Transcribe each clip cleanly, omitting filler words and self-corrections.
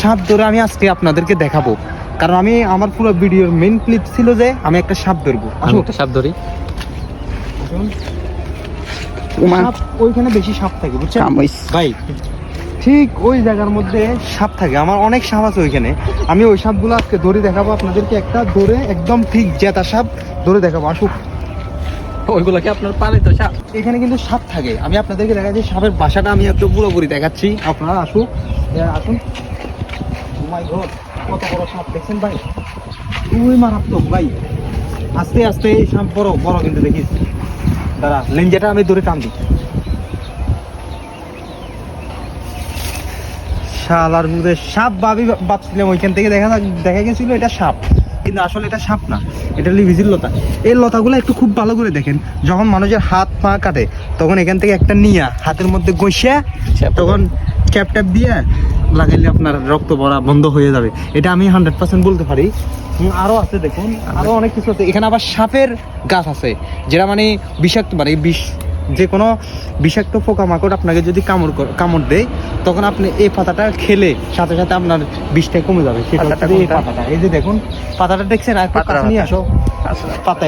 সাপ ধরে আমি আজকে আপনাদেরকে দেখাবো, কারণ আমি আমার পুরো ভিডিওর মেইন ক্লিপ ছিল যে আমি একটা সাপ ধরবো। আমি একটা সাপ ধরি। ওইখানে বেশি সাপ থাকে বুঝছেন ভাই, ঠিক ওই জায়গার মধ্যে সাপ থাকে, আমার অনেক সাপ আছে ওইখানে। আমি ওই সাপগুলো আজকে ধরে দেখাবো আপনাদেরকে, একটা ধরে একদম ঠিক জেতা সাপ ধরে দেখাবো। আসুক, ওইগুলো কি আপনার পালিত সাপ? এখানে কিন্তু সাপ থাকে, আমি আপনাদেরকে দেখাচ্ছি সাপের বাসাটা আমি একটু পুরোপুরি দেখাচ্ছি। আপনারা আসুন, আসুন। Oh my God, কত বড় সাপ দেখছেন ভাই, খুবই মারাত্মক ভাই। আস্তে আস্তে এই সাপ বড় বড় কিন্তু দেখিস, দাঁড়া লেঞ্জাটা আমি ধরে টান দিই। শালার মধ্যে সাপ ভাবছিলাম, ওইখান থেকে দেখা গেছিল এটা সাপ, কিন্তু আসলে এটা সাপ না, এটা লিভিজির লতা। এই লতাগুলো একটু খুব ভালো করে দেখেন, যখন মানুষের হাত পা কাটে তখন এখান থেকে একটা নিয়া হাতের মধ্যে গইসা তখন ক্যাপ ট্যাপ দিয়ে লাগাইলে আপনার রক্ত পড়া বন্ধ হয়ে যাবে। এটা আমি 100% বলতে পারি। আরো আছে দেখুন, আরো অনেক কিছু আছে এখানে। আবার সাপের গাছ আছে যেটা মানে বিষাক্ত, মানে বিষ, যে কোনো বিষাক্ত পোকামাকড় আপনাকে যদি কামড় দেয় তখন আপনি এই পাতাটা খেলে সাথে সাথে আপনার বিষটা কমে যাবে। সেটা হচ্ছে এই পাতাটা, এই যে দেখুন পাতাটা দেখছেন, আর পাতা নিয়ে আসো পাতা।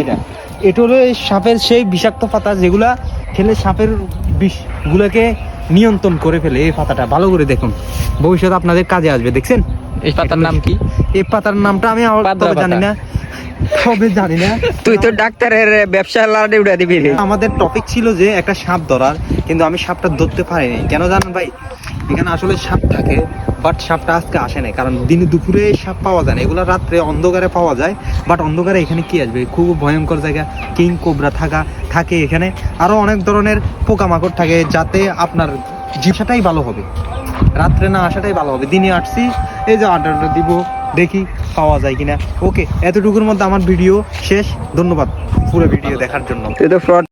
এটা হলো এই সাপের সেই বিষাক্ত পাতা যেগুলা খেলে সাপের বিষগুলোকে নিয়ন্ত্রণ করে ফেলে। এই পাতাটা ভালো করে দেখুন, ভবিষ্যতে আপনাদের কাজে আসবে। দেখছেন এই পাতার নাম কি? এই পাতার নামটা আমি জানি না, তবে জানি না। তুই তো ডাক্তারের ব্যবসা লাড়ে উড়া দিবি রে। আমাদের টপিক ছিল যে একটা সাপ ধরার, কিন্তু আমি সাপটা ধরতে পারিনি। কেন জানেন ভাই, এখানে আসলে সাপ থাকে বাট সাপটা আজকে আসে নাই, কারণ দিনে দুপুরে সাপ পাওয়া যায় না, এগুলো রাত্রে অন্ধকারে পাওয়া যায়। বাট অন্ধকারে এখানে কি আসবে, খুব ভয়ঙ্কর জায়গা, কিং কোবরা থাকে এখানে, আরো অনেক ধরনের পোকামাকড় থাকে, যাতে আপনার জীবনটাই ভালো হবে, রাত্রে না আসাটাই ভালো হবে। দিনে আসছি, এই যে আড্ডা দিব, দেখি পাওয়া যায় কিনা। ওকে, এতটুকুর মধ্যে আমার ভিডিও শেষ। ধন্যবাদ পুরো ভিডিও দেখার জন্য।